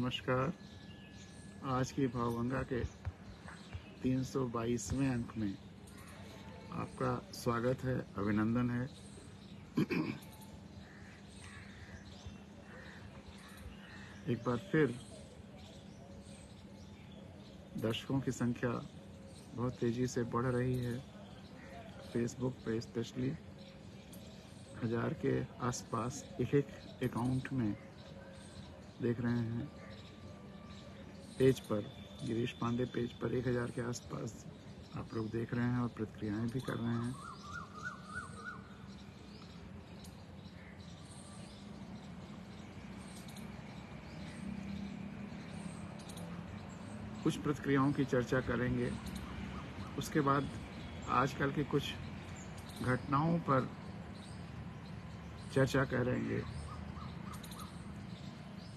नमस्कार। आज की भावगंगा के 322वें अंक में आपका स्वागत है, अभिनंदन है। एक बार फिर दर्शकों की संख्या बहुत तेज़ी से बढ़ रही है। फेसबुक पे स्पेशली 1000 के आसपास एक अकाउंट में देख रहे हैं। पेज पर, गिरीश पांडे पेज पर 1000 के आसपास आप लोग देख रहे हैं और प्रतिक्रियाएं भी कर रहे हैं। कुछ प्रतिक्रियाओं की चर्चा करेंगे, उसके बाद आजकल के कुछ घटनाओं पर चर्चा करेंगे।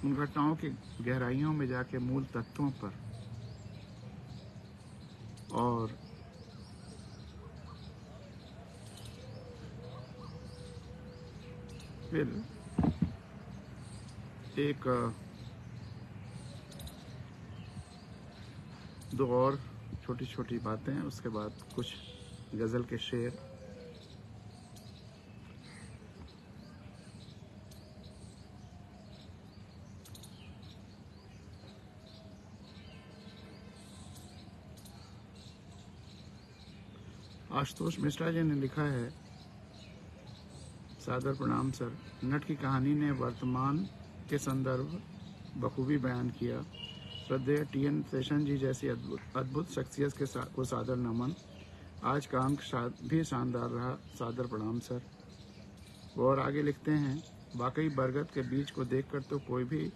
उन घटनाओं की गहराइयों में जाके मूल तत्वों पर, और फिर एक दो और छोटी छोटी बातें, उसके बाद कुछ गज़ल के शेर। आशुतोष मिश्रा जी ने लिखा है, सादर प्रणाम सर। नट की कहानी ने वर्तमान के संदर्भ बखूबी बयान किया। श्रद्धेय TN शेषन जी जैसी अद्भुत शख्सियत के को सादर नमन। आज का अंक भी शानदार रहा, सादर प्रणाम सर। वो और आगे लिखते हैं, वाकई बरगद के बीज को देखकर तो कोई भी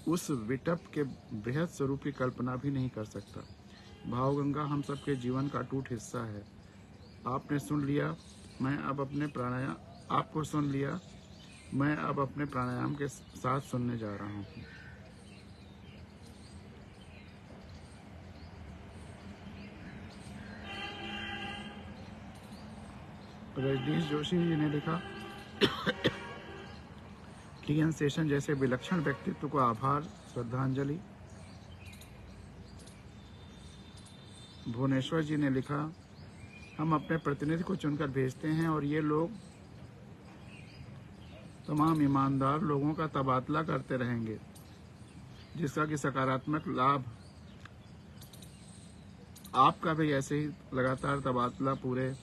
उस विटप के बृहद स्वरूप की कल्पना भी नहीं कर सकता। भावगंगा हम सबके जीवन का अटूट हिस्सा है। आपने सुन लिया, मैं अब अपने आपको सुन लिया, मैं अब अपने प्राणायाम के साथ सुनने जा रहा हूँ। रजनीश जोशी जी ने लिखा, TN शेषन जैसे विलक्षण व्यक्तित्व को आभार, श्रद्धांजलि। भुवनेश्वर जी ने लिखा, हम अपने प्रतिनिधि को चुनकर भेजते हैं और ये लोग तमाम ईमानदार लोगों का तबादला करते रहेंगे, जिसका कि सकारात्मक लाभ आपका भी ऐसे ही लगातार तबादला पूरे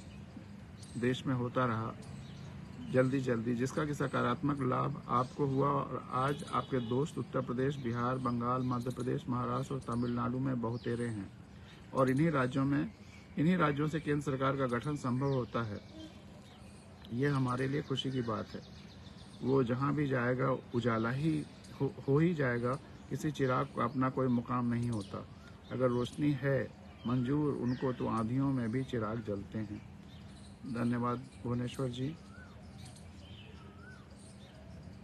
देश में होता रहा जल्दी, जिसका कि सकारात्मक लाभ आपको हुआ। और आज आपके दोस्त उत्तर प्रदेश, बिहार, बंगाल, मध्य प्रदेश, महाराष्ट्र और तमिलनाडु में बहुतेरे हैं, और इन्हीं राज्यों से केंद्र सरकार का गठन संभव होता है। ये हमारे लिए खुशी की बात है। वो जहाँ भी जाएगा उजाला ही हो ही जाएगा। किसी चिराग को अपना कोई मुकाम नहीं होता। अगर रोशनी है मंजूर उनको, तो आंधियों में भी चिराग जलते हैं। धन्यवाद भुवनेश्वर जी।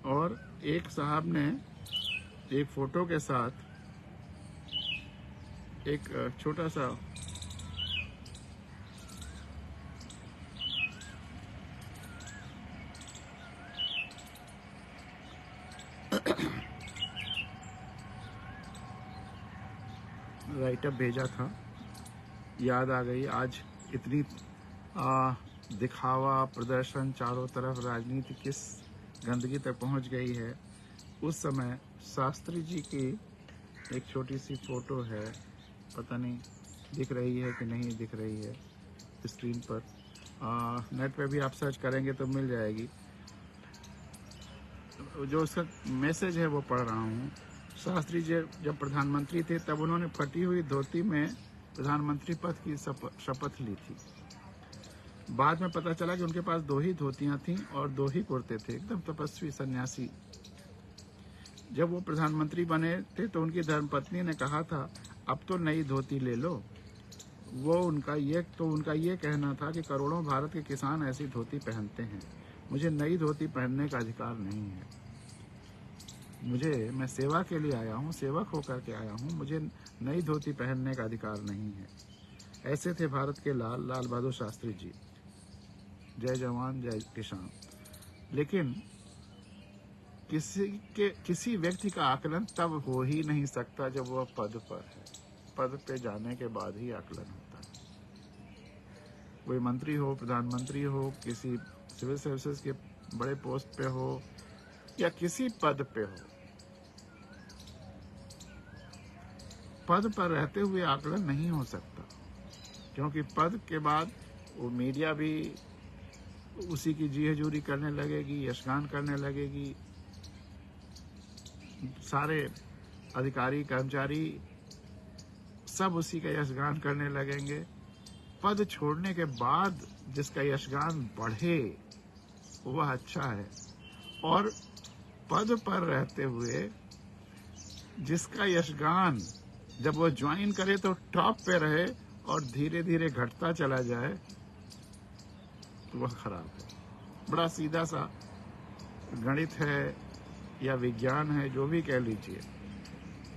और एक साहब ने एक फोटो के साथ एक छोटा सा राइटअप भेजा था, याद आ गई। आज इतनी दिखावा, प्रदर्शन, चारों तरफ राजनीति किस गंदगी तक पहुंच गई है। उस समय शास्त्री जी की एक छोटी सी फोटो है, पता नहीं दिख रही है कि नहीं दिख रही है स्क्रीन पर। नेट पे भी आप सर्च करेंगे तो मिल जाएगी। जो उसका मैसेज है वो पढ़ रहा हूँ। शास्त्री जी जब प्रधानमंत्री थे तब उन्होंने फटी हुई धोती में प्रधानमंत्री पद की शपथ ली थी। बाद में पता चला कि उनके पास 2 ही धोतियां थीं और 2 ही कुर्ते थे, एकदम तपस्वी सन्यासी। जब वो प्रधानमंत्री बने थे तो उनकी धर्मपत्नी ने कहा था, अब तो नई धोती ले लो। उनका ये कहना था कि करोड़ों भारत के किसान ऐसी धोती पहनते हैं, मुझे नई धोती पहनने का अधिकार नहीं है। मैं सेवा के लिए आया हूँ, सेवक होकर के आया हूँ, मुझे नई धोती पहनने का अधिकार नहीं है। ऐसे थे भारत के लाल बहादुर शास्त्री जी। जय जवान जय किसान। लेकिन किसी व्यक्ति का आकलन तब हो ही नहीं सकता जब वह पद पर है। पद पे जाने के बाद ही आकलन होता है। कोई मंत्री हो, प्रधानमंत्री हो, किसी सिविल सर्विसेज के बड़े पोस्ट पे हो या किसी पद पे हो, पद पर रहते हुए आकलन नहीं हो सकता, क्योंकि पद के बाद वो मीडिया भी उसी की जी हजूरी करने लगेगी, यशगान करने लगेगी। सारे अधिकारी कर्मचारी सब उसी का यशगान करने लगेंगे। पद छोड़ने के बाद जिसका यशगान बढ़े वह अच्छा है, और पद पर रहते हुए जिसका यशगान जब वो ज्वाइन करे तो टॉप पे रहे और धीरे धीरे घटता चला जाए तो वह खराब है। बड़ा सीधा सा गणित है या विज्ञान है, जो भी कह लीजिए,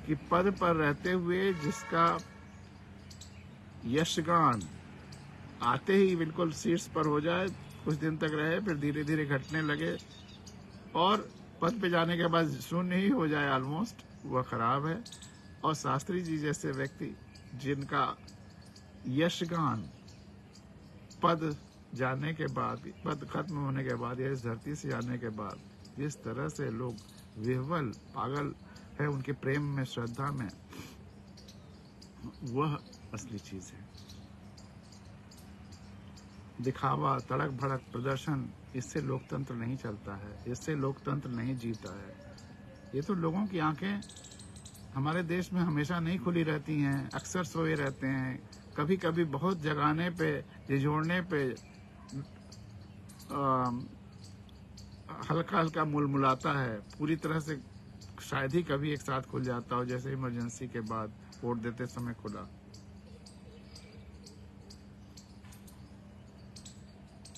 कि पद पर रहते हुए जिसका यशगान आते ही बिल्कुल शीर्ष पर हो जाए, कुछ दिन तक रहे, फिर धीरे धीरे घटने लगे और पद पे जाने के बाद शून्य ही हो जाए ऑलमोस्ट, वह खराब है। और शास्त्री जी जैसे व्यक्ति जिनका यशगान पद जाने के बाद, पद खत्म होने के बाद या इस धरती से जाने के बाद जिस तरह से लोग विह्वल पागल है उनके प्रेम में, श्रद्धा में, वह असली चीज है। दिखावा, तड़क भड़क, प्रदर्शन, इससे लोकतंत्र नहीं चलता है, इससे लोकतंत्र नहीं जीता है। ये तो लोगों की आंखें हमारे देश में हमेशा नहीं खुली रहती हैं, अक्सर सोए रहते हैं। कभी कभी बहुत जगाने पे, झिझोड़ने पे हल्का हल्का मुलमुलाता है, पूरी तरह से शायद ही कभी एक साथ खुल जाता हो, जैसे इमरजेंसी के बाद वोट देते समय खुला।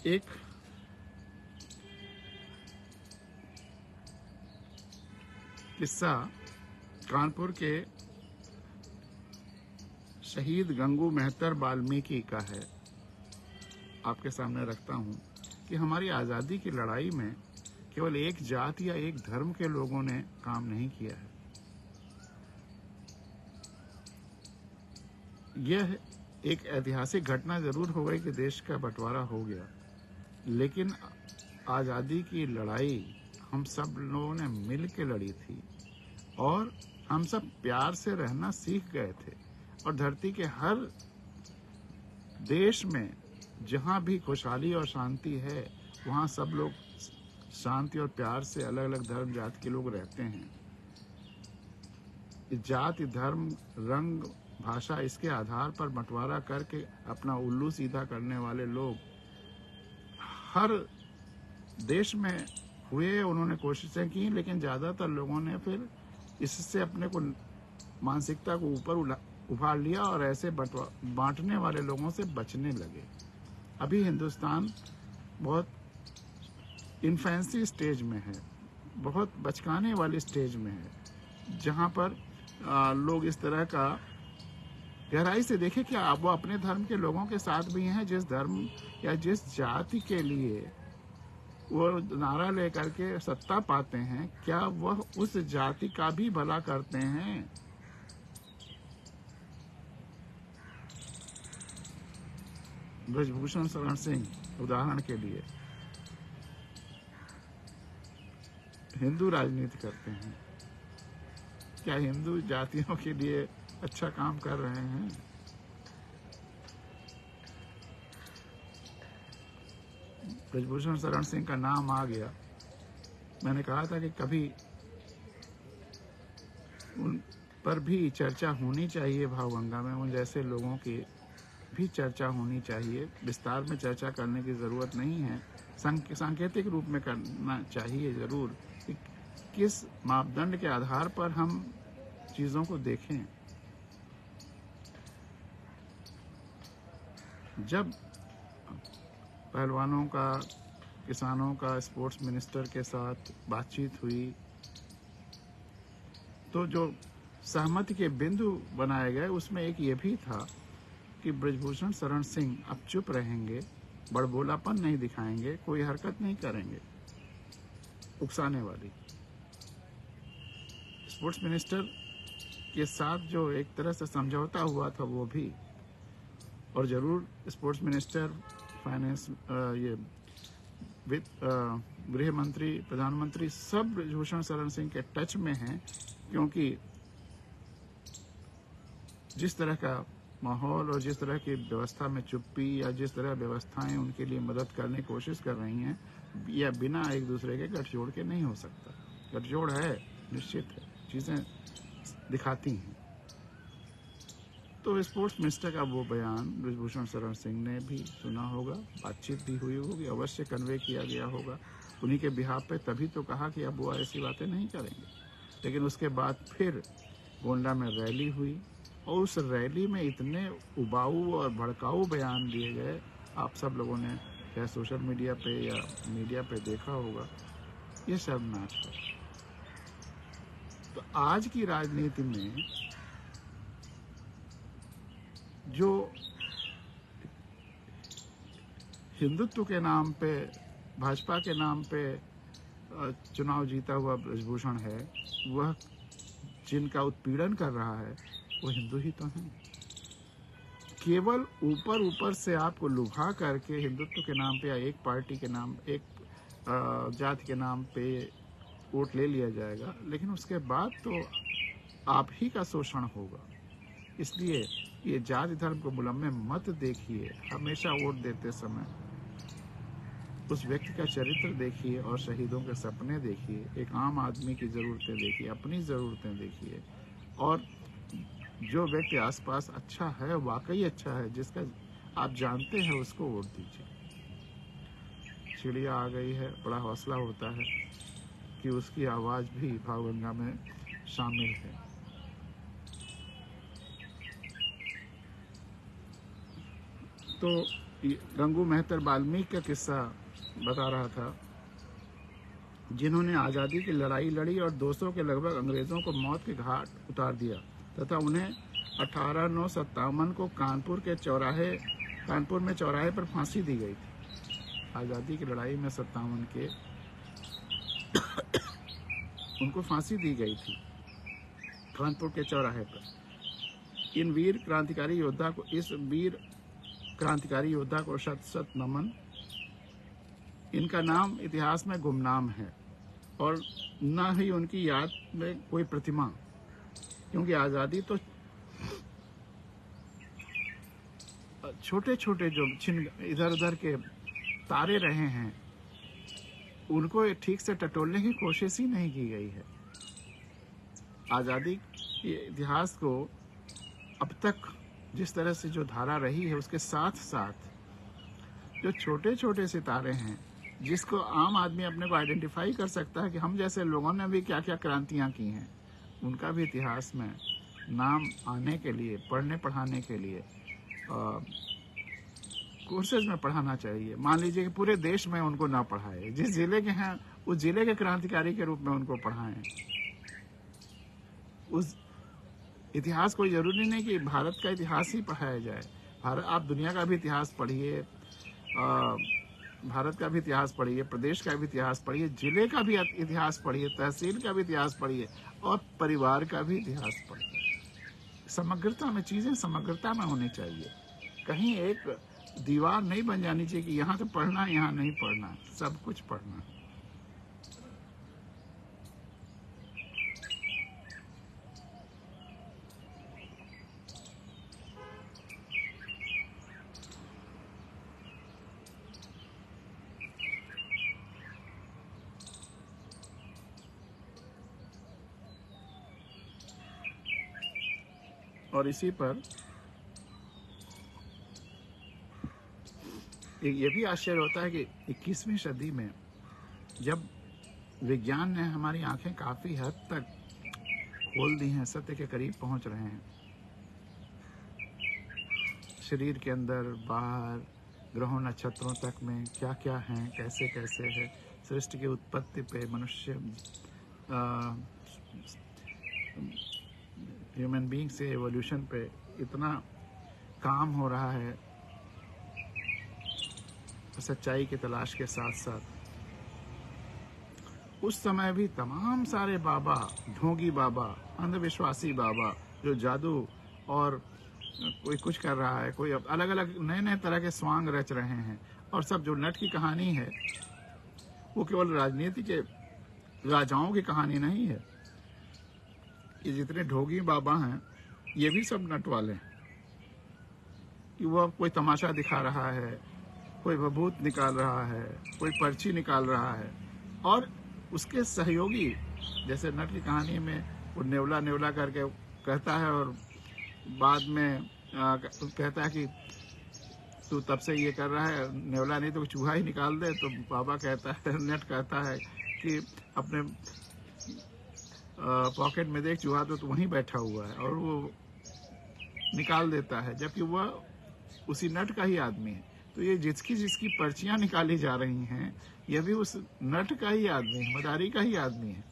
एक किस्सा कानपुर के शहीद गंगू मेहतर वाल्मीकि का है, आपके सामने रखता हूं कि हमारी आज़ादी की लड़ाई में केवल एक जाति या एक धर्म के लोगों ने काम नहीं किया है। यह एक ऐतिहासिक घटना जरूर हो गई कि देश का बंटवारा हो गया, लेकिन आज़ादी की लड़ाई हम सब लोगों ने मिल के लड़ी थी और हम सब प्यार से रहना सीख गए थे। और धरती के हर देश में जहाँ भी खुशहाली और शांति है, वहाँ सब लोग शांति और प्यार से, अलग अलग धर्म जाति के लोग रहते हैं। जाति, धर्म, रंग, भाषा, इसके आधार पर बंटवारा करके अपना उल्लू सीधा करने वाले लोग हर देश में हुए। उन्होंने कोशिशें की, लेकिन ज़्यादातर लोगों ने फिर इससे अपने को, मानसिकता को ऊपर उभार लिया और ऐसे बांटने वाले लोगों से बचने लगे। अभी हिंदुस्तान बहुत इन्फेंसी स्टेज में है, बहुत बचकाने वाली स्टेज में है, जहाँ पर लोग इस तरह का गहराई से देखें कि वो अपने धर्म के लोगों के साथ भी हैं, जिस धर्म या जिस जाति के लिए वो नारा लेकर के सत्ता पाते हैं, क्या वह उस जाति का भी भला करते हैं? ब्रजभूषण शरण सिंह उदाहरण के लिए हिंदू राजनीति करते हैं, क्या हिंदू जातियों के लिए अच्छा काम कर रहे हैं? ब्रजभूषण शरण सिंह का नाम आ गया, मैंने कहा था कि कभी उन पर भी चर्चा होनी चाहिए, भावगंगा में उन जैसे लोगों की भी चर्चा होनी चाहिए। विस्तार में चर्चा करने की ज़रूरत नहीं है, सांकेतिक रूप में करना चाहिए ज़रूर कि किस मापदंड के आधार पर हम चीज़ों को देखें। जब पहलवानों का, किसानों का स्पोर्ट्स मिनिस्टर के साथ बातचीत हुई तो जो सहमति के बिंदु बनाए गए उसमें एक ये भी था कि ब्रजभूषण शरण सिंह अब चुप रहेंगे, बड़बोलापन नहीं दिखाएंगे, कोई हरकत नहीं करेंगे उकसाने वाली, स्पोर्ट्स मिनिस्टर के साथ जो एक तरह से समझौता हुआ था वो भी, और ज़रूर स्पोर्ट्स मिनिस्टर, फाइनेंस, ये वित्त, गृह मंत्री, प्रधानमंत्री सब ब्रजभूषण शरण सिंह के टच में हैं, क्योंकि जिस तरह का माहौल और जिस तरह की व्यवस्था में चुप्पी या जिस तरह व्यवस्थाएं उनके लिए मदद करने की कोशिश कर रही हैं, यह बिना एक दूसरे के गठजोड़ के नहीं हो सकता। गठजोड़ है, निश्चित है, चीज़ें दिखाती हैं। तो स्पोर्ट्स मिनिस्टर का वो बयान ब्रजभूषण शरण सिंह ने भी सुना होगा, बातचीत भी हुई होगी, अवश्य कन्वे किया गया होगा उन्हीं के बिहाफ पे, तभी तो कहा कि अब वो ऐसी बातें नहीं करेंगे। लेकिन उसके बाद फिर गोंडा में रैली हुई और उस रैली में इतने उबाऊ और भड़काऊ बयान दिए गए, आप सब लोगों ने चाहे सोशल मीडिया पे या मीडिया पे देखा होगा, ये शर्मनाक है। तो आज की राजनीति में जो हिंदुत्व के नाम पे, भाजपा के नाम पे चुनाव जीता हुआ ब्रजभूषण है, वह जिनका उत्पीड़न कर रहा है वो हिंदू ही तो हैं। केवल ऊपर ऊपर से आपको लुभा करके हिंदुत्व के नाम पे या एक पार्टी के नाम, एक जाति के नाम पे वोट ले लिया जाएगा, लेकिन उसके बाद तो आप ही का शोषण होगा। इसलिए ये जाति धर्म को मुलम्मे मत देखिए। हमेशा वोट देते समय उस व्यक्ति का चरित्र देखिए और शहीदों के सपने देखिए, एक आम आदमी की ज़रूरतें देखिए, अपनी ज़रूरतें देखिए, और जो व्यक्ति आसपास अच्छा है, वाकई अच्छा है, जिसका आप जानते हैं, उसको वोट दीजिए। चिड़िया आ गई है, बड़ा हौसला होता है कि उसकी आवाज़ भी भावगंगा में शामिल है। तो गंगू मेहतर वाल्मीकि का किस्सा बता रहा था, जिन्होंने आज़ादी की लड़ाई लड़ी और 200 के लगभग अंग्रेज़ों को मौत के घाट उतार दिया तथा उन्हें 1857 को कानपुर में चौराहे पर फांसी दी गई थी। आज़ादी की लड़ाई में 57 के उनको फांसी दी गई थी कानपुर के चौराहे पर। इस वीर क्रांतिकारी योद्धा को शत शत नमन। इनका नाम इतिहास में गुमनाम है और न ही उनकी याद में कोई प्रतिमा, क्योंकि आज़ादी तो छोटे छोटे जो इधर उधर के तारे रहे हैं, उनको ठीक से टटोलने की कोशिश ही नहीं की गई है। आज़ादी के इतिहास को अब तक जिस तरह से जो धारा रही है, उसके साथ साथ जो छोटे छोटे सितारे हैं, जिसको आम आदमी अपने को आइडेंटिफाई कर सकता है कि हम जैसे लोगों ने भी क्या क्या क्रांतियां की हैं, उनका भी इतिहास में नाम आने के लिए, पढ़ने पढ़ाने के लिए कोर्सेज में पढ़ाना चाहिए। मान लीजिए कि पूरे देश में उनको ना पढ़ाए, जिस जिले के हैं उस जिले के क्रांतिकारी के रूप में उनको पढ़ाएं। उस इतिहास कोई जरूरी नहीं कि भारत का इतिहास ही पढ़ाया जाए। आप दुनिया का भी इतिहास पढ़िए, भारत का भी इतिहास पढ़िए, प्रदेश का भी इतिहास पढ़िए, जिले का भी इतिहास पढ़िए, तहसील का भी इतिहास पढ़िए और परिवार का भी इतिहास पढ़िए। समग्रता में, चीज़ें समग्रता में होनी चाहिए। कहीं एक दीवार नहीं बन जानी चाहिए कि यहाँ तो पढ़ना, यहाँ नहीं पढ़ना, सब कुछ पढ़ना। और इसी पर ये भी आश्चर्य होता है कि 21वीं सदी में जब विज्ञान ने हमारी आंखें काफ़ी हद तक खोल दी हैं, सत्य के करीब पहुंच रहे हैं, शरीर के अंदर बाहर, ग्रहों नक्षत्रों तक में क्या क्या हैं, कैसे कैसे है, सृष्टि की उत्पत्ति पे, मनुष्य ह्यूमन बीइंग से एवोल्यूशन पे इतना काम हो रहा है, सच्चाई की तलाश के साथ साथ। उस समय भी तमाम सारे बाबा, ढोंगी बाबा, अंधविश्वासी बाबा, जो जादू और कोई कुछ कर रहा है, कोई अलग अलग नए नए तरह के स्वांग रच रहे हैं, और सब जो नट की कहानी है वो केवल राजनीति के राजाओं की कहानी नहीं है। ये जितने ढोंगी बाबा हैं ये भी सब नट वाले हैं कि वह कोई तमाशा दिखा रहा है, कोई भभूत निकाल रहा है, कोई पर्ची निकाल रहा है, और उसके सहयोगी जैसे नट की कहानी में वो नेवला नेवला करके कहता है और बाद में कहता है कि तू तब से ये कर रहा है, नेवला नहीं तो चूहा ही निकाल दे। तो बाबा कहता है, नट कहता है कि अपने पॉकेट में देख, चूहा तो वहीं बैठा हुआ है, और वो निकाल देता है, जबकि वह उसी नट का ही आदमी है। तो ये जिसकी जिसकी पर्चियां निकाली जा रही हैं ये भी उस नट का ही आदमी है, मदारी का ही आदमी है,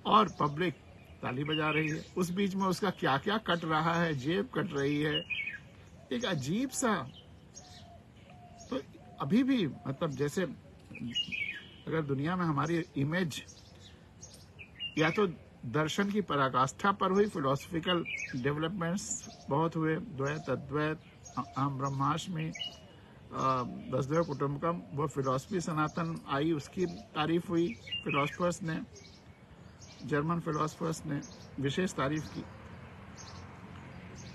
और पब्लिक ताली बजा रही है। उस बीच में उसका क्या क्या कट रहा है, जेब कट रही है, एक अजीब सा। तो अभी भी मतलब जैसे अगर दुनिया में हमारी इमेज या तो दर्शन की पराकाष्ठा पर हुई, फिलोसफिकल डेवलपमेंट्स बहुत हुए, द्वैत अद्वैत, अहम ब्रह्मास्मि, वसुधैव कुटुंबकम, वो फिलोसफी सनातन आई, उसकी तारीफ हुई, फिलोसफर्स ने, जर्मन फिलोसफर्स ने विशेष तारीफ की।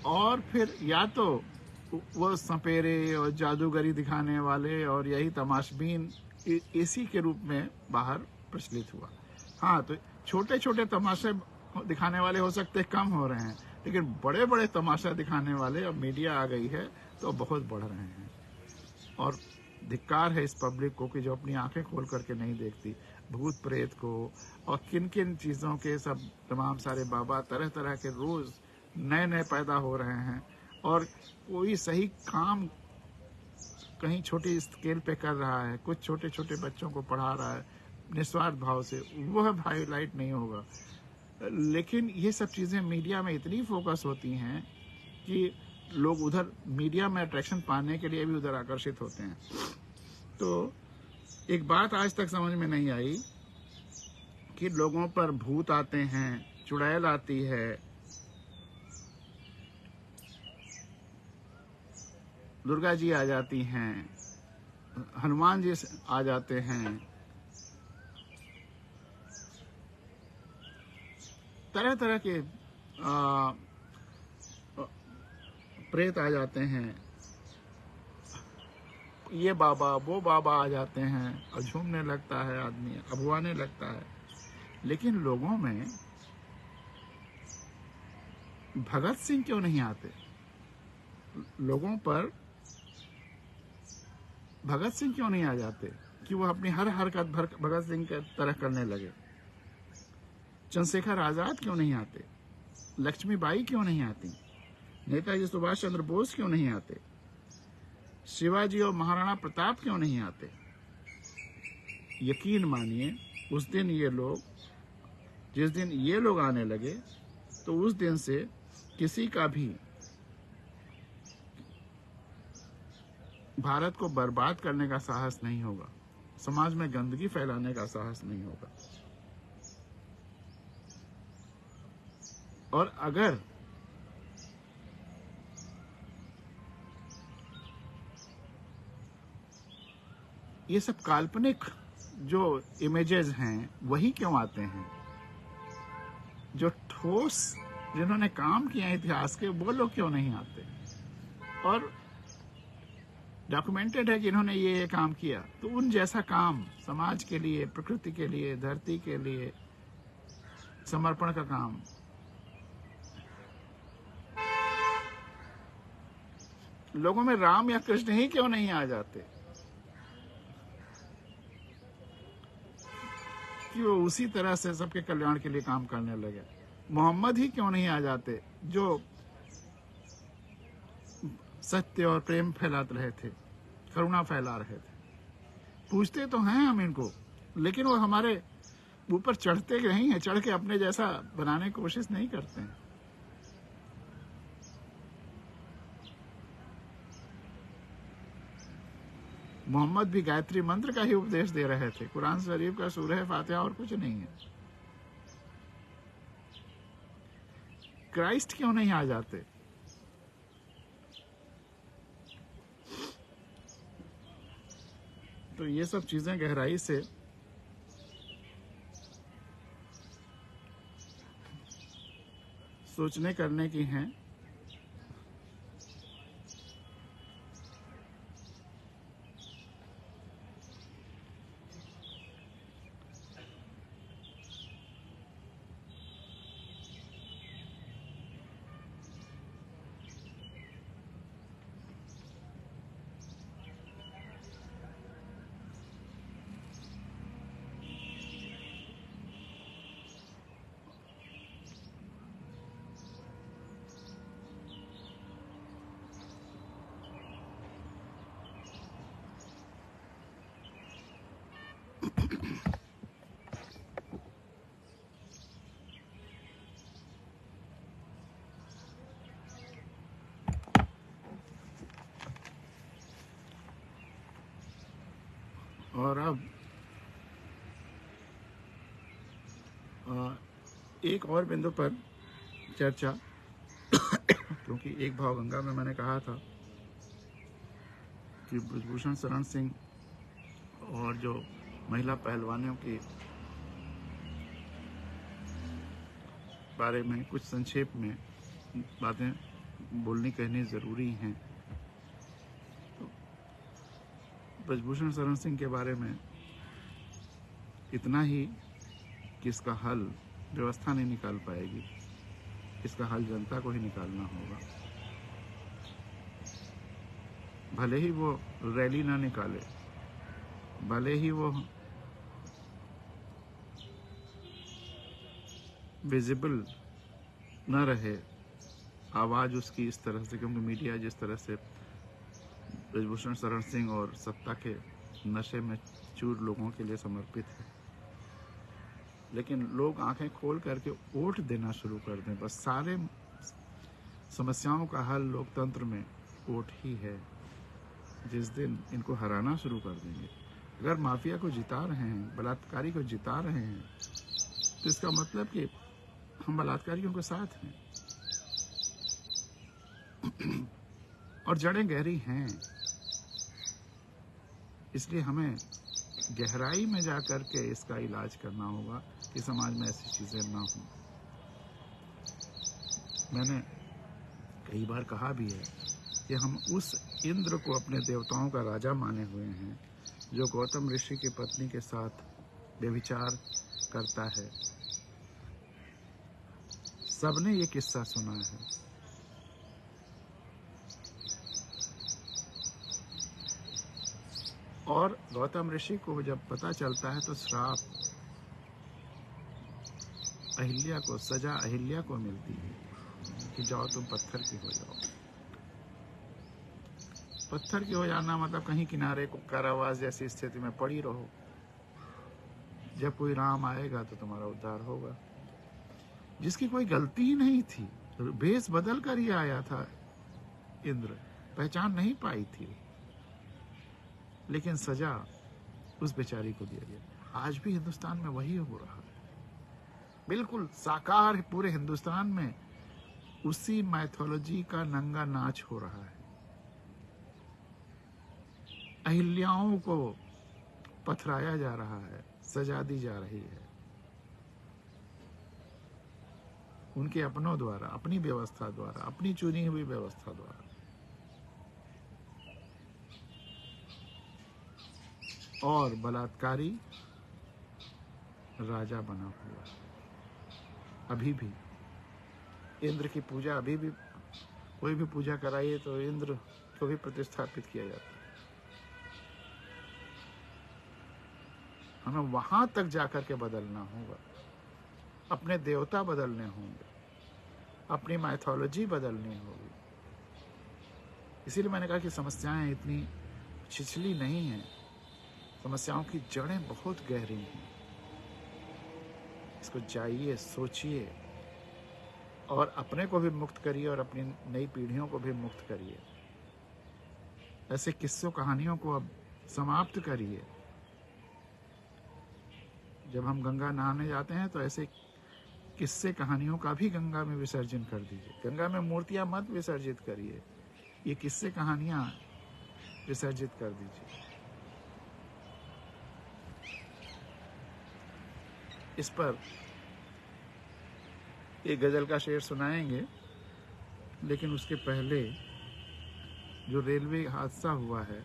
और फिर या तो वो सपेरे और जादूगरी दिखाने वाले और यही तमाशबीन इसी के रूप में बाहर प्रचलित हुआ। हाँ, तो छोटे छोटे तमाशे दिखाने वाले हो सकते कम हो रहे हैं, लेकिन बड़े बड़े तमाशा दिखाने वाले, अब मीडिया आ गई है तो बहुत बढ़ रहे हैं। और धिक्कार है इस पब्लिक को कि जो अपनी आंखें खोल करके नहीं देखती भूत प्रेत को, और किन किन चीज़ों के सब तमाम सारे बाबा तरह तरह के रोज़ नए नए पैदा हो रहे हैं, और कोई सही काम कहीं छोटी स्केल पे कर रहा है, कुछ छोटे छोटे बच्चों को पढ़ा रहा है निस्वार्थ भाव से, वह हाईलाइट नहीं होगा। लेकिन ये सब चीज़ें मीडिया में इतनी फोकस होती हैं कि लोग उधर मीडिया में अट्रैक्शन पाने के लिए भी उधर आकर्षित होते हैं। तो एक बात आज तक समझ में नहीं आई कि लोगों पर भूत आते हैं, चुड़ैल आती है, दुर्गा जी आ जाती हैं, हनुमान जी आ जाते हैं, तरह तरह के प्रेत आ जाते हैं, ये बाबा वो बाबा आ जाते हैं, और झूमने लगता है आदमी, अभुआने लगता है। लेकिन लोगों में भगत सिंह क्यों नहीं आते? लोगों पर भगत सिंह क्यों नहीं आ जाते कि वो अपनी हर हरकत भगत सिंह की तरह करने लगे? चंद्रशेखर आजाद क्यों नहीं आते? लक्ष्मीबाई क्यों नहीं आती? नेताजी सुभाष चंद्र बोस क्यों नहीं आते? शिवाजी और महाराणा प्रताप क्यों नहीं आते? यकीन मानिए उस दिन ये लोग, जिस दिन ये लोग आने लगे, तो उस दिन से किसी का भी भारत को बर्बाद करने का साहस नहीं होगा, समाज में गंदगी फैलाने का साहस नहीं होगा। और अगर ये सब काल्पनिक जो इमेजेस हैं वही क्यों आते हैं? जो ठोस जिन्होंने काम किया इतिहास के, वो लोग क्यों नहीं आते? और डॉक्यूमेंटेड है कि इन्होंने ये काम किया, तो उन जैसा काम समाज के लिए, प्रकृति के लिए, धरती के लिए समर्पण का काम लोगों में राम या कृष्ण ही क्यों नहीं आ जाते? कि वो उसी तरह से सबके कल्याण के लिए काम करने लगे। मोहम्मद ही क्यों नहीं आ जाते जो सत्य और प्रेम फैलाते रहे थे, करुणा फैला रहे थे? पूछते तो हैं हम इनको, लेकिन वो हमारे ऊपर चढ़ते नहीं हैं, चढ़ के अपने जैसा बनाने की कोशिश नहीं करते हैं। मोहम्मद भी गायत्री मंत्र का ही उपदेश दे रहे थे। कुरान शरीफ का सूरह फातिहा और कुछ नहीं है। क्राइस्ट क्यों नहीं आ जाते? तो ये सब चीजें गहराई से सोचने करने की हैं। और अब एक और बिंदु पर चर्चा, क्योंकि एक भाव गंगा में मैंने कहा था कि ब्रजभूषण शरण सिंह और जो महिला पहलवानों के बारे में कुछ संक्षेप में बातें बोलनी कहनी ज़रूरी हैं। तो ब्रजभूषण शरण सिंह के बारे में इतना ही कि इसका हल व्यवस्था नहीं निकाल पाएगी, इसका हल जनता को ही निकालना होगा। भले ही वो रैली ना निकाले, भले ही वो विजिबल न रहे आवाज़ उसकी इस तरह से, क्योंकि मीडिया जिस तरह से ब्रजभूषण शरण सिंह और सत्ता के नशे में चूर लोगों के लिए समर्पित है, लेकिन लोग आंखें खोल करके वोट देना शुरू कर दें। बस सारे समस्याओं का हल लोकतंत्र में वोट ही है। जिस दिन इनको हराना शुरू कर देंगे, अगर माफिया को जिता रहे हैं, बलात्कारी को जिता रहे हैं, तो इसका मतलब कि हम बलात्कारियों के साथ हैं और जड़ें गहरी हैं। इसलिए हमें गहराई में जा कर के इसका इलाज करना होगा कि समाज में ऐसी चीजें ना हों। मैंने कई बार कहा भी है कि हम उस इंद्र को अपने देवताओं का राजा माने हुए हैं जो गौतम ऋषि की पत्नी के साथ व्यभिचार करता है। सबने ये किस्सा सुना है। और गौतम ऋषि को जब पता चलता है तो श्राप अहिल्या को, सजा अहिल्या को मिलती है कि जाओ तुम पत्थर की हो जाओ। पत्थर की हो जाना मतलब कहीं किनारे को कारावास जैसी स्थिति में पड़ी रहो। जब कोई राम आएगा तो तुम्हारा उद्धार होगा। जिसकी कोई गलती ही नहीं थी, भेष बदल कर ही आया था इंद्र, पहचान नहीं पाई थी, लेकिन सजा उस बेचारी को दिया गया। आज भी हिंदुस्तान में वही हो रहा है, बिल्कुल साकार पूरे हिंदुस्तान में उसी मैथोलॉजी का नंगा नाच हो रहा है। अहिल्याओं को पथराया जा रहा है, सजा दी जा रही है उनके अपनों द्वारा, अपनी व्यवस्था द्वारा, अपनी चुनी हुई व्यवस्था द्वारा। और बलात्कारी राजा बना हुआ। अभी भी इंद्र की पूजा, अभी भी कोई भी पूजा कराइए तो इंद्र को भी प्रतिस्थापित किया जाता है। हमें वहां तक जाकर के बदलना होगा, अपने देवता बदलने होंगे, अपनी माइथोलॉजी बदलनी होगी। इसीलिए मैंने कहा कि समस्याएं इतनी छिछली नहीं हैं, समस्याओं की जड़ें बहुत गहरी हैं। इसको जाइए, सोचिए और अपने को भी मुक्त करिए और अपनी नई पीढ़ियों को भी मुक्त करिए। ऐसे किस्सों कहानियों को अब समाप्त करिए। जब हम गंगा नहाने जाते हैं तो ऐसे किस्से कहानियों का भी गंगा में विसर्जन कर दीजिए। गंगा में मूर्तियां मत विसर्जित करिए, ये किस्से कहानियां विसर्जित कर दीजिए। इस पर एक गजल का शेर सुनाएंगे, लेकिन उसके पहले जो रेलवे हादसा हुआ है,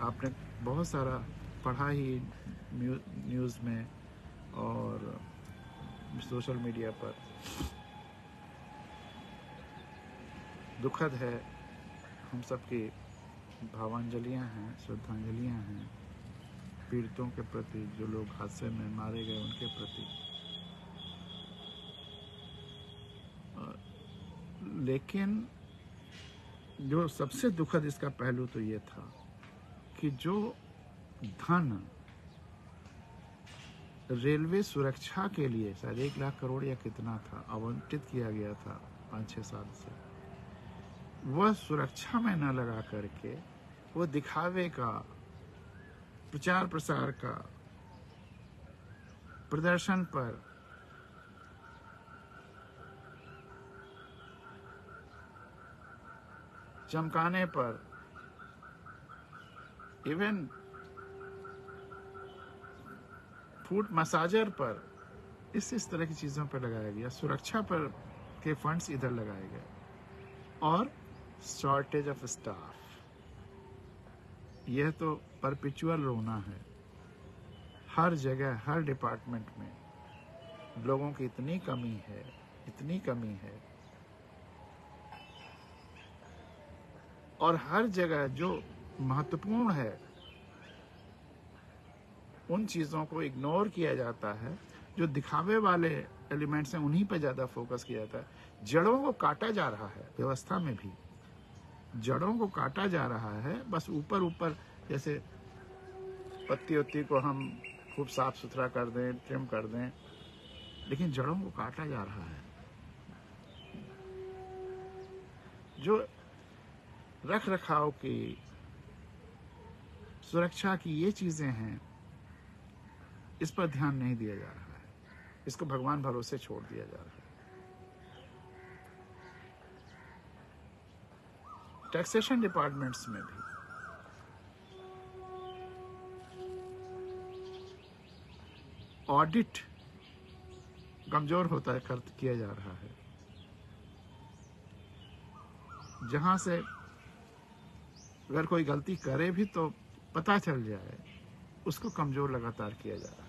आपने बहुत सारा पढ़ा ही न्यूज़ में और सोशल मीडिया पर। दुखद है, हम सबकी भावांजलियां हैं, श्रद्धांजलियां हैं पीड़ितों के प्रति, जो लोग हादसे में मारे गए उनके प्रति। लेकिन जो सबसे दुखद इसका पहलू तो ये था कि जो धन रेलवे सुरक्षा के लिए शायद 1 लाख करोड़ या कितना था आवंटित किया गया था 5-6 साल से, वह सुरक्षा में न लगा करके वो दिखावे का, प्रचार प्रसार का, प्रदर्शन पर, चमकाने पर, इवन फूड मसाजर पर, इस तरह की चीजों पर लगाया गया। सुरक्षा पर के फंड्स इधर लगाए गए और शॉर्टेज ऑफ स्टाफ, यह तो परपेचुअल रोना है। हर जगह, हर डिपार्टमेंट में लोगों की इतनी कमी है, इतनी कमी है, और हर जगह जो महत्वपूर्ण है उन चीज़ों को इग्नोर किया जाता है। जो दिखावे वाले एलिमेंट्स हैं उन्हीं पर ज़्यादा फोकस किया जाता है। जड़ों को काटा जा रहा है, व्यवस्था में भी जड़ों को काटा जा रहा है। बस ऊपर ऊपर जैसे पत्ती उत्ती को हम खूब साफ सुथरा कर दें, ट्रिम कर दें, लेकिन जड़ों को काटा जा रहा है। जो रख रखाव की, सुरक्षा की ये चीजें हैं, इस पर ध्यान नहीं दिया जा रहा है। इसको भगवान भरोसे छोड़ दिया जा रहा है। टैक्सेशन डिपार्टमेंट्स में भी ऑडिट कमजोर होता है, किया जा रहा है। जहां से अगर कोई गलती करे भी तो पता चल जाए, उसको कमजोर लगातार किया जा रहा है।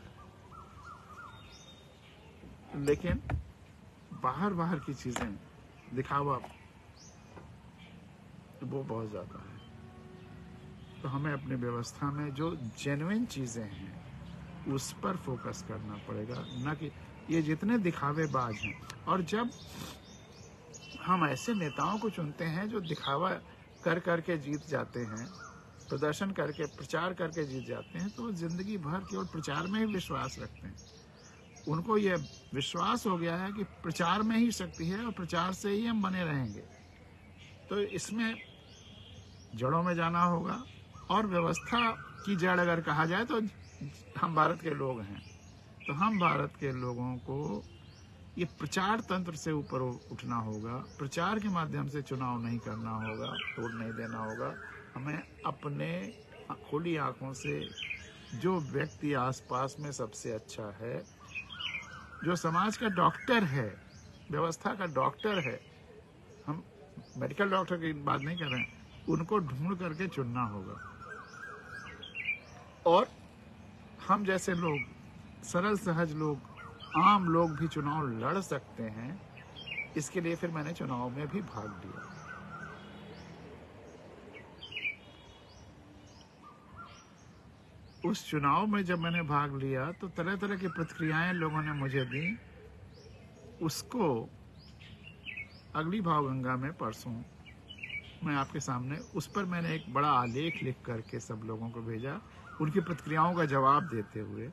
लेकिन बाहर की चीजें, दिखावा वो बहुत ज्यादा है। तो हमें अपनी व्यवस्था में जो जेन्युइन चीजें हैं उस पर फोकस करना पड़ेगा, न कि ये जितने दिखावेबाज हैं। और जब हम ऐसे नेताओं को चुनते हैं जो दिखावा कर करके जीत जाते हैं, प्रदर्शन करके, प्रचार करके जीत जाते हैं, तो जिंदगी भर केवल प्रचार में ही विश्वास रखते हैं। उनको यह विश्वास हो गया है कि प्रचार में ही शक्ति है और प्रचार से ही हम बने रहेंगे। तो इसमें जड़ों में जाना होगा। और व्यवस्था की जड़ अगर कहा जाए तो हम भारत के लोग हैं। तो हम भारत के लोगों को ये प्रचार तंत्र से ऊपर उठना होगा। प्रचार के माध्यम से चुनाव नहीं करना होगा, तोड़ नहीं देना होगा। हमें अपने खुली आंखों से जो व्यक्ति आसपास में सबसे अच्छा है, जो समाज का डॉक्टर है, व्यवस्था का डॉक्टर है, हम मेडिकल डॉक्टर की बात नहीं कर रहे हैं, उनको ढूंढ करके चुनना होगा। और हम जैसे लोग, सरल सहज लोग, आम लोग भी चुनाव लड़ सकते हैं। इसके लिए फिर मैंने चुनाव में भी भाग लिया। उस चुनाव में जब मैंने भाग लिया तो तरह तरह की प्रतिक्रियाएं लोगों ने मुझे दी। उसको अगली भावगंगा में परसों मैं आपके सामने, उस पर मैंने एक बड़ा आलेख लिख करके सब लोगों को भेजा, उनकी प्रतिक्रियाओं का जवाब देते हुए।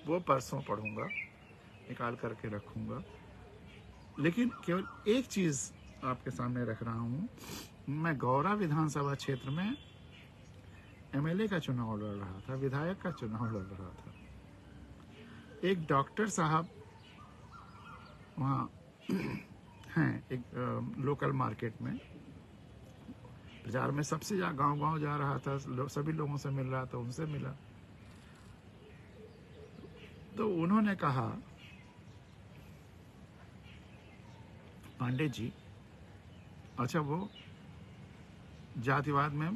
वो परसों पढ़ूंगा, निकाल करके रखूंगा। लेकिन केवल एक चीज आपके सामने रख रहा हूं। मैं गौरा विधानसभा क्षेत्र में एमएलए का चुनाव लड़ रहा था, विधायक का चुनाव लड़ रहा था। एक डॉक्टर साहब वहाँ हैं, एक लोकल मार्केट में बाजार में सबसे गांव-गांव जा रहा था, सभी लोगों से मिल रहा था, उनसे मिला। तो उन्होंने कहा, पांडे जी, अच्छा वो जातिवाद में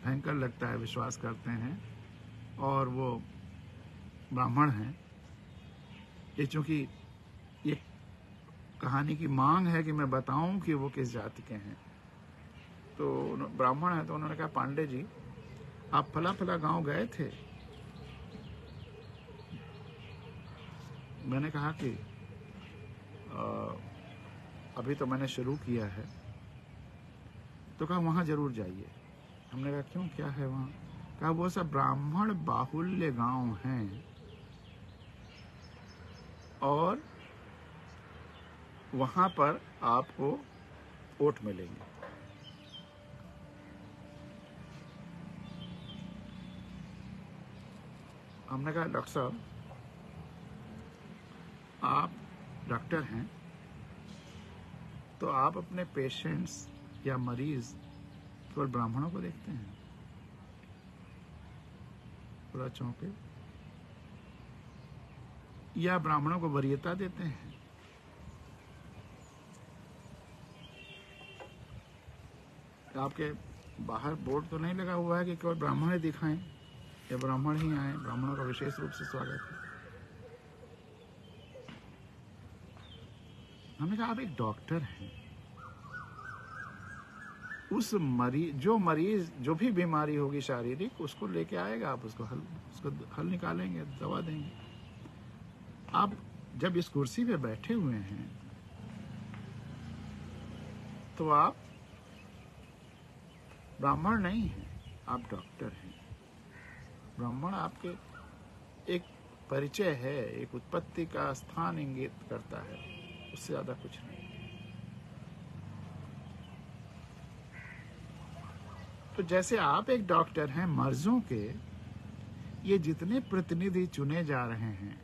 भयंकर लगता है, विश्वास करते हैं और वो ब्राह्मण हैं। ये चूंकि ये कहानी की मांग है कि मैं बताऊं कि वो किस जाति के हैं, तो ब्राह्मण है। तो उन्होंने कहा, पांडे जी आप फला फला गांव गए थे? मैंने कहा कि अभी तो मैंने शुरू किया है। तो कहा वहां जरूर जाइए। हमने कहा क्यों, क्या है वहां? कहा वो सब ब्राह्मण बाहुल्य गांव हैं और वहां पर आपको वोट मिलेंगे। हमने कहा डॉक्टर साहब, आप डॉक्टर हैं तो आप अपने पेशेंट्स या मरीज केवल ब्राह्मणों को देखते हैं? थोड़ा चौंके। या ब्राह्मणों को वरीयता देते हैं? आपके बाहर बोर्ड तो नहीं लगा हुआ है कि केवल ब्राह्मण ही दिखाएं या ब्राह्मण ही आए, ब्राह्मणों का विशेष रूप से स्वागत है? हमने कहा आप एक डॉक्टर हैं, उस मरीज जो भी बीमारी होगी शारीरिक, उसको लेके आएगा, आप उसको हल निकालेंगे, दवा देंगे। आप जब इस कुर्सी पे बैठे हुए हैं तो आप ब्राह्मण नहीं हैं, आप डॉक्टर हैं। ब्राह्मण आपके एक परिचय है, एक उत्पत्ति का स्थान इंगित करता है, उससे ज्यादा कुछ नहीं। तो जैसे आप एक डॉक्टर हैं मर्जों के, ये जितने प्रतिनिधि चुने जा रहे हैं,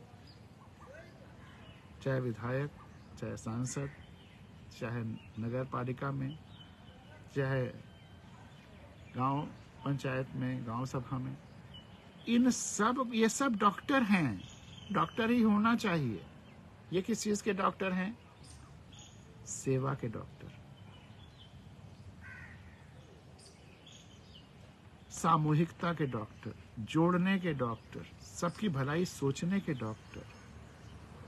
चाहे विधायक, चाहे सांसद, चाहे नगर पालिका में, चाहे गांव पंचायत में, गांव सभा में, ये सब डॉक्टर हैं, डॉक्टर ही होना चाहिए। ये किस चीज के डॉक्टर हैं? सेवा के डॉक्टर, सामूहिकता के डॉक्टर, जोड़ने के डॉक्टर, सबकी भलाई सोचने के डॉक्टर,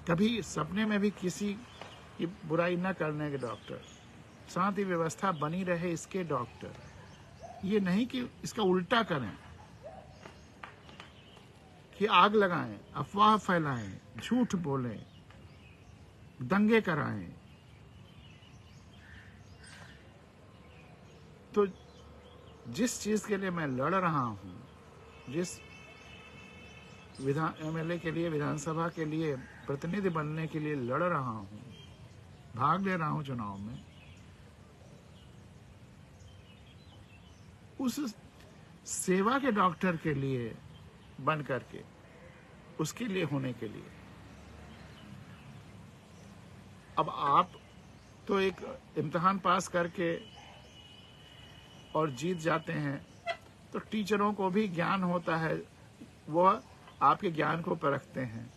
कभी सपने में भी किसी की बुराई न करने के डॉक्टर, शांति व्यवस्था बनी रहे इसके डॉक्टर। ये नहीं कि इसका उल्टा करें, कि आग लगाएं, अफवाह फैलाएं, झूठ बोलें, दंगे कराएं। तो जिस चीज के लिए मैं लड़ रहा हूं, जिस एमएलए के लिए, विधानसभा के लिए प्रतिनिधि बनने के लिए लड़ रहा हूं, भाग ले रहा हूं चुनाव में, उस सेवा के डॉक्टर के लिए बन करके, उसके लिए होने के लिए। अब आप तो एक इम्तिहान पास करके और जीत जाते हैं, तो टीचरों को भी ज्ञान होता है, वो आपके ज्ञान को परखते हैं।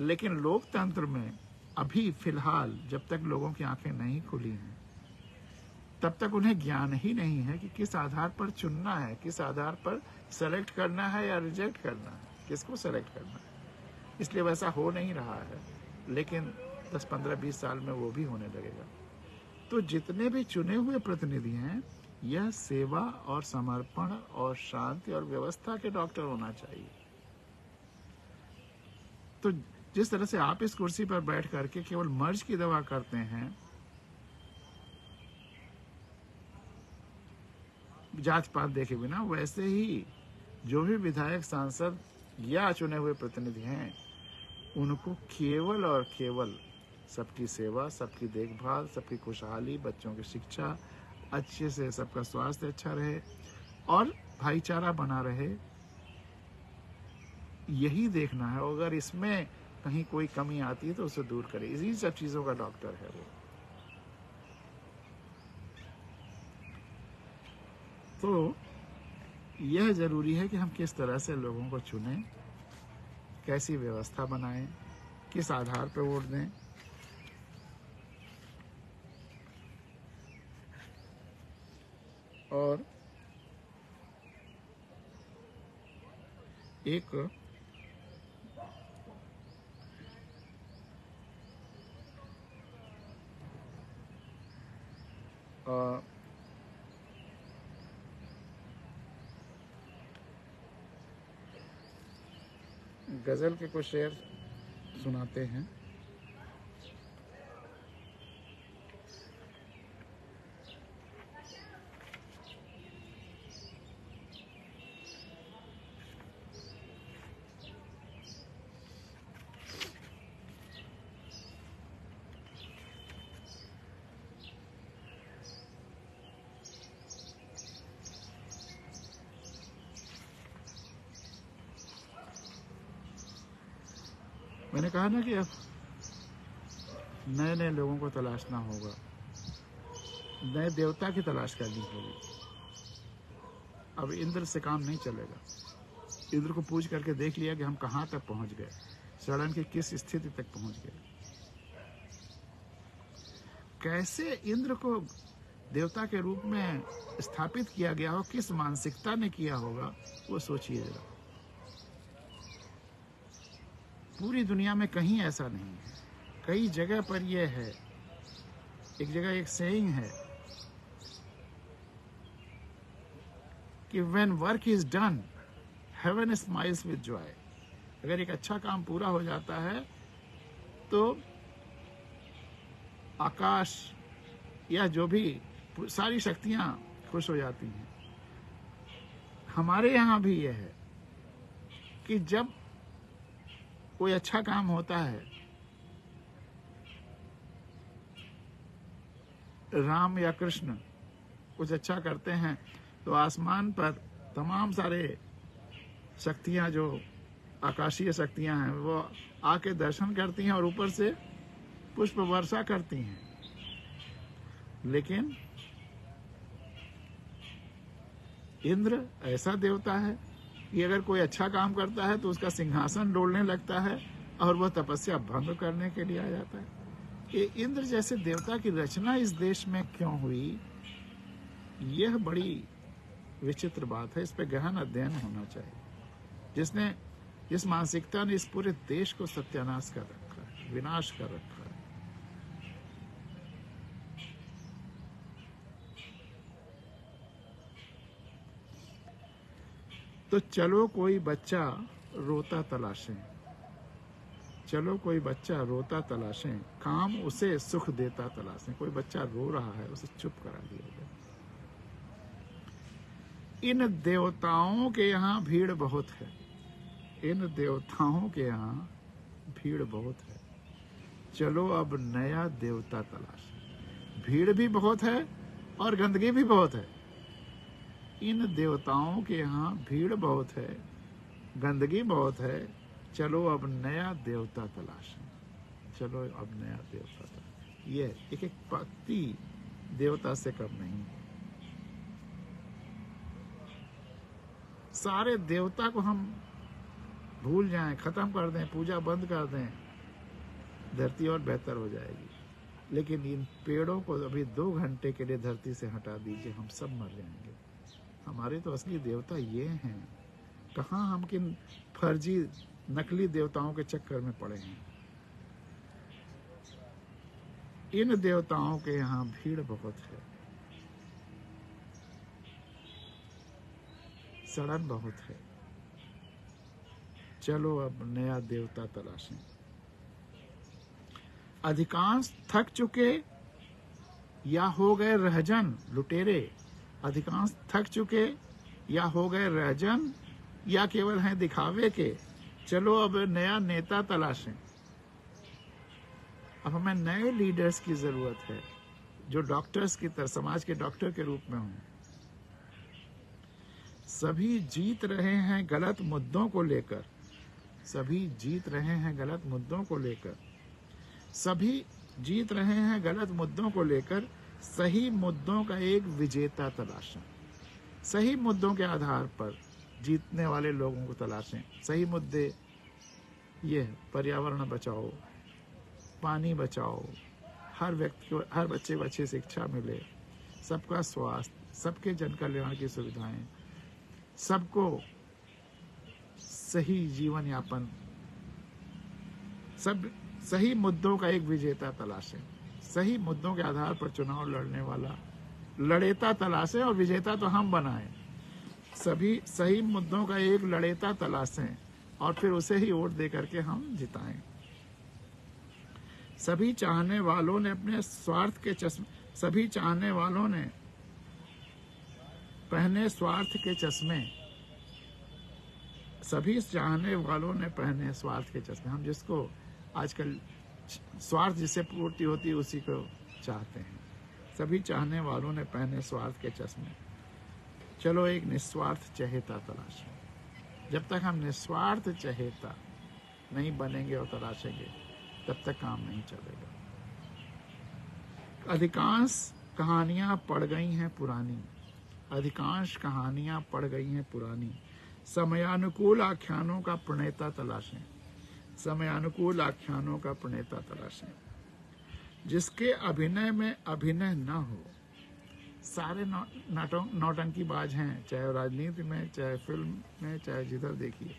लेकिन लोकतंत्र में अभी फिलहाल जब तक लोगों की आंखें नहीं खुली हैं, तब तक उन्हें ज्ञान ही नहीं है कि किस आधार पर चुनना है, किस आधार पर सेलेक्ट करना है या रिजेक्ट करना है, किसको सेलेक्ट करना है। इसलिए वैसा हो नहीं रहा है, लेकिन 10, 15, 20 साल में वो भी होने लगेगा। तो जितने भी चुने हुए प्रतिनिधि हैं, यह सेवा और समर्पण और शांति और व्यवस्था के डॉक्टर होना चाहिए। तो जिस तरह से आप इस कुर्सी पर बैठ करके केवल मर्ज की दवा करते हैं, जात पात देखे बिना, वैसे ही जो भी विधायक, सांसद या चुने हुए प्रतिनिधि हैं, उनको केवल और केवल सबकी सेवा, सबकी देखभाल, सबकी खुशहाली, बच्चों की शिक्षा अच्छे से, सबका स्वास्थ्य अच्छा रहे और भाईचारा बना रहे, यही देखना है। अगर इसमें कहीं कोई कमी आती है तो उसे दूर करे। इसी सब चीजों का डॉक्टर है वो। तो यह जरूरी है कि हम किस तरह से लोगों को चुनें, कैसी व्यवस्था बनाएं, किस आधार पर वोट दें। और एक गजल के कुछ शेर सुनाते हैं। मैंने कहा ना कि अब नए नए लोगों को तलाशना होगा, नए देवता की तलाश करनी होगी। अब इंद्र से काम नहीं चलेगा। इंद्र को पूछ करके देख लिया कि हम कहाँ तक पहुंच गए, सड़न की किस स्थिति तक पहुंच गए। कैसे इंद्र को देवता के रूप में स्थापित किया गया हो, किस मानसिकता ने किया होगा, वो सोचिए जरा। पूरी दुनिया में कहीं ऐसा नहीं है। कई जगह पर यह है। एक जगह एक सेइंग है कि when work is done, heaven smiles with joy। अगर एक अच्छा काम पूरा हो जाता है तो आकाश या जो भी सारी शक्तियां खुश हो जाती हैं। हमारे यहाँ भी यह है कि जब कोई अच्छा काम होता है, राम या कृष्ण कुछ अच्छा करते हैं, तो आसमान पर तमाम सारे शक्तियां जो आकाशीय शक्तियां हैं वो आके दर्शन करती हैं और ऊपर से पुष्प वर्षा करती हैं। लेकिन इंद्र ऐसा देवता है कि अगर कोई अच्छा काम करता है तो उसका सिंहासन डोलने लगता है और वह तपस्या भंग करने के लिए आ जाता है। ये इंद्र जैसे देवता की रचना इस देश में क्यों हुई, यह बड़ी विचित्र बात है। इस पे गहन अध्ययन होना चाहिए। जिस मानसिकता ने इस पूरे देश को सत्यानाश कर रखा है, विनाश कर रखा है। तो चलो कोई बच्चा रोता तलाशें, चलो कोई बच्चा रोता तलाशें, काम उसे सुख देता तलाशें। कोई बच्चा रो रहा है, उसे चुप करा दिया जाए। इन देवताओं के यहाँ भीड़ बहुत है, इन देवताओं के यहाँ भीड़ बहुत है, चलो अब नया देवता तलाशें। भीड़ भी बहुत है और गंदगी भी बहुत है। इन देवताओं के यहाँ भीड़ बहुत है, गंदगी बहुत है, चलो अब नया देवता तलाशें। चलो अब नया देवता तलाशें। ये एक एक पंक्ति देवता से कम नहीं है। सारे देवता को हम भूल जाएं, खत्म कर दें, पूजा बंद कर दें, धरती और बेहतर हो जाएगी। लेकिन इन पेड़ों को अभी 2 घंटे के लिए धरती से हटा दीजिए, हम सब मर जाएंगे। हमारे तो असली देवता ये हैं। कहाँ हम किन फर्जी नकली देवताओं के चक्कर में पड़े हैं। इन देवताओं के यहाँ भीड़ बहुत है, सड़न बहुत है, चलो अब नया देवता तलाशें। अधिकांश थक चुके या हो गए रहजन लुटेरे, अधिकांश थक चुके या हो गए रहजन या केवल हैं दिखावे के, चलो अब नया नेता तलाशें। अब हमें नए लीडर्स की जरूरत है जो डॉक्टर्स की तरह समाज के डॉक्टर के रूप में हों। सभी जीत रहे हैं गलत मुद्दों को लेकर, सभी जीत रहे हैं गलत मुद्दों को लेकर, सभी जीत रहे हैं गलत मुद्दों को लेकर, सही मुद्दों का एक विजेता तलाशें। सही मुद्दों के आधार पर जीतने वाले लोगों को तलाशें। सही मुद्दे ये है, पर्यावरण बचाओ, पानी बचाओ, हर व्यक्ति को, हर बच्चे को अच्छी शिक्षा मिले, सबका स्वास्थ्य, सबके जन कल्याण की सुविधाएं, सबको सही जीवन यापन, सब सही मुद्दों का एक विजेता तलाशें। सही मुद्दों के आधार पर चुनाव लड़ने वाला लड़ेता तलाशें और विजेता तो हम बनाएं। सभी सही मुद्दों का एक लड़ेता तलाशें और फिर उसे ही वोट दे करके हम जिताएं। सभी चाहने वालों ने अपने स्वार्थ के चश्मे, सभी चाहने वालों ने पहने स्वार्थ के चश्मे, सभी चाहने वालों ने पहने स्वार्थ के चश्मे। हम जिसको आजकल स्वार्थ जिससे पूर्ति होती है उसी को चाहते हैं। सभी चाहने वालों ने पहने स्वार्थ के चश्मे। चलो एक निस्वार्थ चहेता तलाशें। जब तक हम निस्वार्थ चहेता नहीं बनेंगे और तलाशेंगे तब तक काम नहीं चलेगा। अधिकांश कहानियां पड़ गई हैं पुरानी, अधिकांश कहानियां पड़ गई हैं पुरानी, समयानुकूल आख्यानों का प्रणेता तलाशें। समयानुकूल आख्यानों का प्रणेता तलाशें जिसके अभिनय में अभिनय न हो। सारे नौटंकीबाज हैं, चाहे राजनीति में, चाहे फिल्म में, चाहे जिधर देखिए,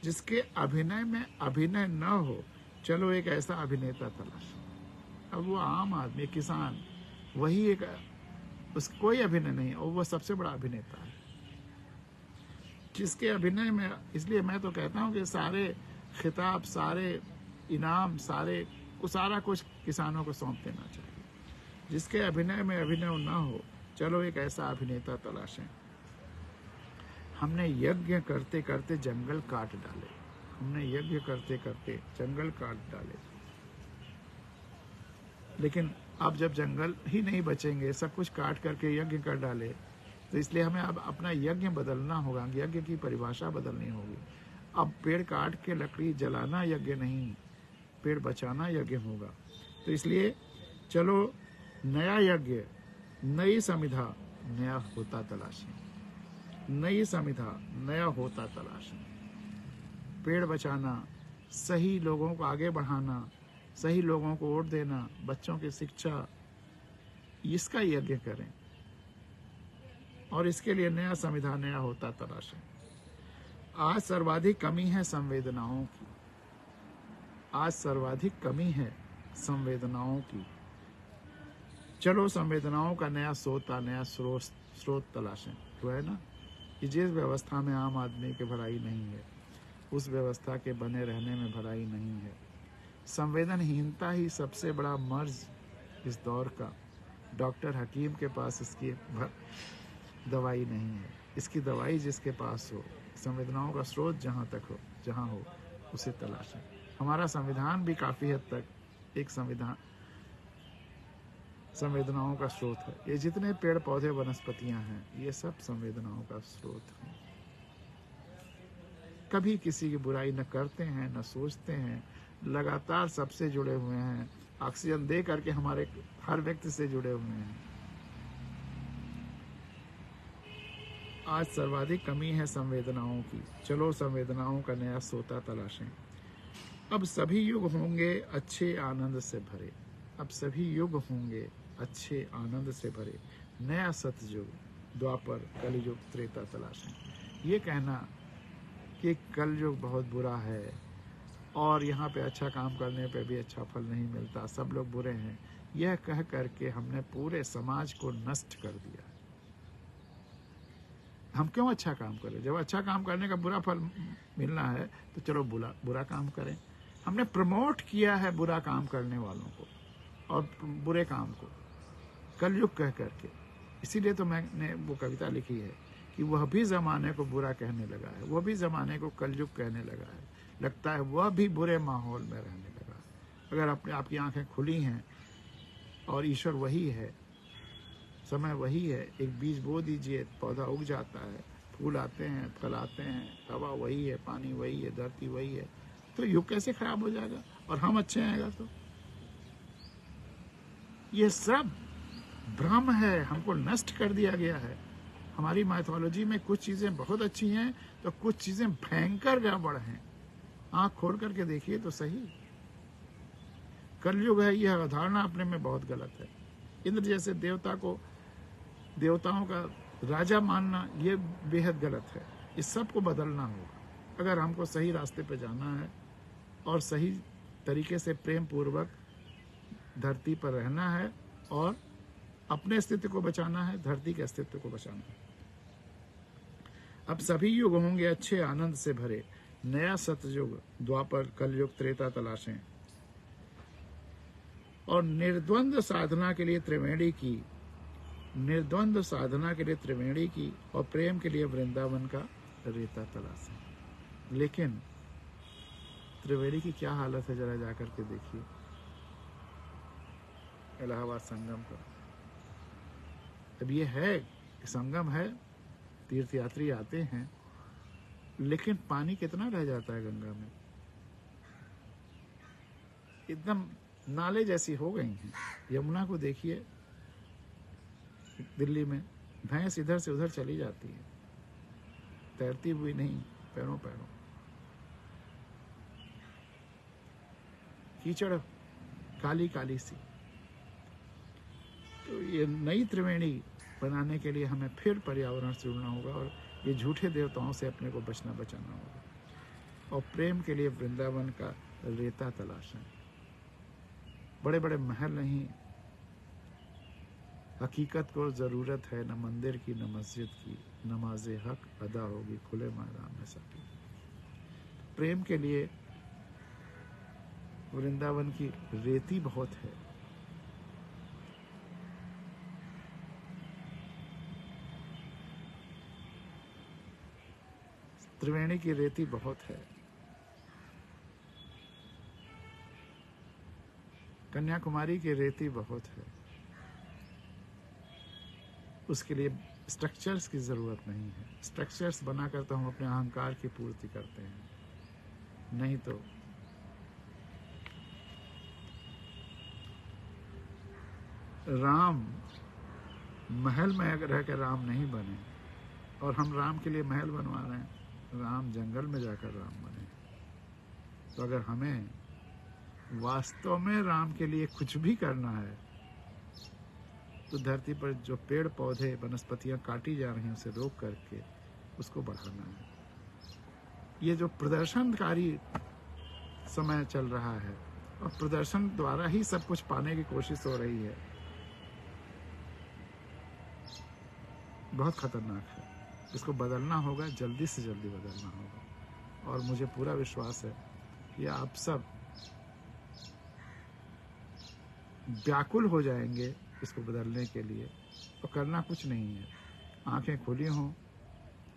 जिसके अभिनय में अभिनय न हो। चलो एक ऐसा अभिनेता तलाशें। अब वो आम आदमी, किसान, वही एक, उसका कोई अभिनय नहीं और वो सबसे बड़ा अभिनेता है जिसके अभिनय में। इसलिए मैं तो कहता हूँ कि सारे खिताब, सारे इनाम, सारा कुछ किसानों को सौंप देना चाहिए। जिसके अभिनय में अभिनय ना हो, चलो एक ऐसा अभिनेता तलाशें। हमने यज्ञ करते करते जंगल काट डाले, हमने यज्ञ करते करते जंगल काट डाले, लेकिन अब जब जंगल ही नहीं बचेंगे, सब कुछ काट करके यज्ञ कर डाले, तो इसलिए हमें अब अपना यज्ञ बदलना होगा, यज्ञ की परिभाषा बदलनी होगी। अब पेड़ काट के लकड़ी जलाना यज्ञ नहीं, पेड़ बचाना यज्ञ होगा। तो इसलिए चलो नया यज्ञ, नई संविधा, नया होता तलाशें। नई संविधा, नया होता तलाशें। पेड़ बचाना, सही लोगों को आगे बढ़ाना, सही लोगों को वोट देना, बच्चों की शिक्षा, इसका यज्ञ करें और इसके लिए नया संविधान, नया होता तलाशें। आज सर्वाधिक कमी है संवेदनाओं की, आज सर्वाधिक कमी है संवेदनाओं की। चलो संवेदनाओं का नया सोता, नया स्रोत तलाशें। तो है ना कि जिस व्यवस्था में आम आदमी की भलाई नहीं है, उस व्यवस्था के बने रहने में भलाई नहीं है। संवेदनहीनता ही सबसे बड़ा मर्ज इस दौर का। डॉक्टर हकीम के पास इसकी दवाई नहीं है, इसकी दवाई जिसके पास हो, संवेदनाओं का स्रोत जहाँ तक हो, जहाँ हो, उसे तलाशें। हमारा संविधान भी काफ़ी हद तक एक संवेदनाओं का स्रोत है। ये जितने पेड़ पौधे वनस्पतियां हैं, ये सब संवेदनाओं का स्रोत हैं। कभी किसी की बुराई न करते हैं, न सोचते हैं, लगातार सबसे जुड़े हुए हैं, ऑक्सीजन दे करके हमारे हर व्यक्ति से जुड़े हुए हैं। आज सर्वाधिक कमी है संवेदनाओं की। चलो संवेदनाओं का नया सोता तलाशें। अब सभी युग होंगे अच्छे आनंद से भरे, अब सभी युग होंगे अच्छे आनंद से भरे। नया सतयुग, द्वापर, कलयुग, त्रेता तलाशें। ये कहना कि कलयुग बहुत बुरा है और यहाँ पे अच्छा काम करने पे भी अच्छा फल नहीं मिलता, सब लोग बुरे हैं, यह कह करके हमने पूरे समाज को नष्ट कर दिया। हम क्यों अच्छा काम करें? जब अच्छा काम करने का बुरा फल मिलना है तो चलो बुरा काम करें। हमने प्रमोट किया है बुरा काम करने वालों को और बुरे काम को, कलयुग कह करके। इसीलिए तो मैंने वो कविता लिखी है कि वह भी ज़माने को बुरा कहने लगा है, वह भी ज़माने को कलयुग कहने लगा है, लगता है वह भी बुरे माहौल में रहने लगा है। अगर आपकी आंखें खुली हैं और ईश्वर वही है, समय वही है, एक बीज बो दीजिए, पौधा उग जाता है, फूल आते हैं, फल आते हैं, हवा वही है, पानी वही है, धरती वही है, तो युग कैसे खराब हो जाएगा और हम अच्छे आएगा? तो ये सब भ्रम है, हमको नष्ट कर दिया गया है। हमारी माइथोलॉजी में कुछ चीजें बहुत अच्छी हैं तो कुछ चीजें भयंकर गड़बड़ हैं। आंख खोल करके देखिए तो सही। कलयुग है, यह अवधारणा अपने में बहुत गलत है। इंद्र जैसे देवता को देवताओं का राजा मानना ये बेहद गलत है। इस सब को बदलना होगा अगर हमको सही रास्ते पे जाना है और सही तरीके से प्रेम पूर्वक धरती पर रहना है और अपने अस्तित्व को बचाना है, धरती के अस्तित्व को बचाना है। अब सभी युग होंगे अच्छे आनंद से भरे, नया सतयुग द्वापर कलयुग त्रेता तलाशें और निर्द्वंद्व साधना के लिए त्रिवेणी की, निर्द्वंद्व साधना के लिए त्रिवेणी की और प्रेम के लिए वृंदावन का रेता तलाशें। लेकिन त्रिवेणी की क्या हालत है जरा जाकर के देखिए, इलाहाबाद संगम का। अब ये है संगम है, तीर्थयात्री आते हैं, लेकिन पानी कितना रह जाता है गंगा में, एकदम नाले जैसी हो गई हैं। यमुना को देखिए, दिल्ली में भैंस इधर से उधर चली जाती है, तैरती हुई नहीं, पैरों पैरों। कीचड़ काली काली सी। तो ये नई त्रिवेणी बनाने के लिए हमें फिर पर्यावरण से जुड़ना होगा और ये झूठे देवताओं से अपने को बचाना होगा और प्रेम के लिए वृंदावन का रेता तलाशें। बड़े बड़े महल नहीं, हकीकत को जरूरत है न मंदिर की न मस्जिद की, नमाज़े हक अदा होगी खुले मैदान में सबकी। प्रेम के लिए वृंदावन की रेती बहुत है। त्रिवेणी की रेती बहुत है। कन्याकुमारी की रेती बहुत है। उसके लिए स्ट्रक्चर्स की जरूरत नहीं है। स्ट्रक्चर्स बनाकर तो हम अपने अहंकार की पूर्ति करते हैं, नहीं तो राम महल में रहकर राम नहीं बने और हम राम के लिए महल बनवा रहे हैं। राम जंगल में जाकर राम बने। तो अगर हमें वास्तव में राम के लिए कुछ भी करना है तो धरती पर जो पेड़ पौधे वनस्पतियां काटी जा रही हैं उसे रोक करके उसको बढ़ाना है। ये जो प्रदर्शनकारी समय चल रहा है और प्रदर्शन द्वारा ही सब कुछ पाने की कोशिश हो रही है, बहुत खतरनाक है। इसको बदलना होगा, जल्दी से जल्दी बदलना होगा और मुझे पूरा विश्वास है कि आप सब व्याकुल हो जाएंगे इसको बदलने के लिए। तो करना कुछ नहीं है, आंखें खुली हों,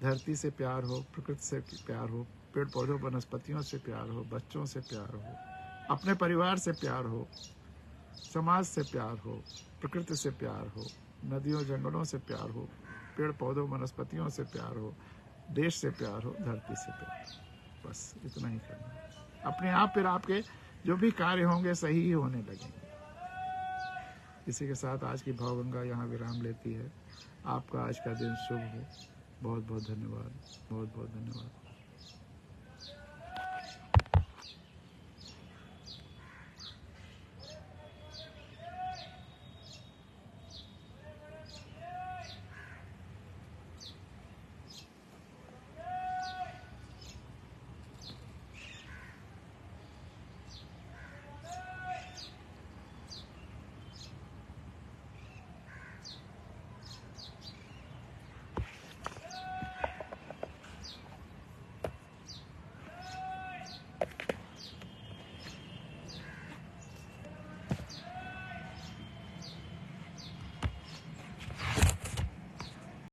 धरती से प्यार हो, प्रकृति से प्यार हो, पेड़ पौधों वनस्पतियों से प्यार हो, बच्चों से प्यार हो, अपने परिवार से प्यार हो, समाज से प्यार हो, प्रकृति से प्यार हो, नदियों जंगलों से प्यार हो, पेड़ पौधों वनस्पतियों से प्यार हो, देश से प्यार हो, धरती से प्यार हो। बस इतना ही करना। अपने आप फिर आपके जो भी कार्य होंगे सही ही होने लगेंगे। इसी के साथ आज की भावगंगा यहाँ विराम लेती है। आपका आज का दिन शुभ हो। बहुत बहुत धन्यवाद, बहुत बहुत धन्यवाद।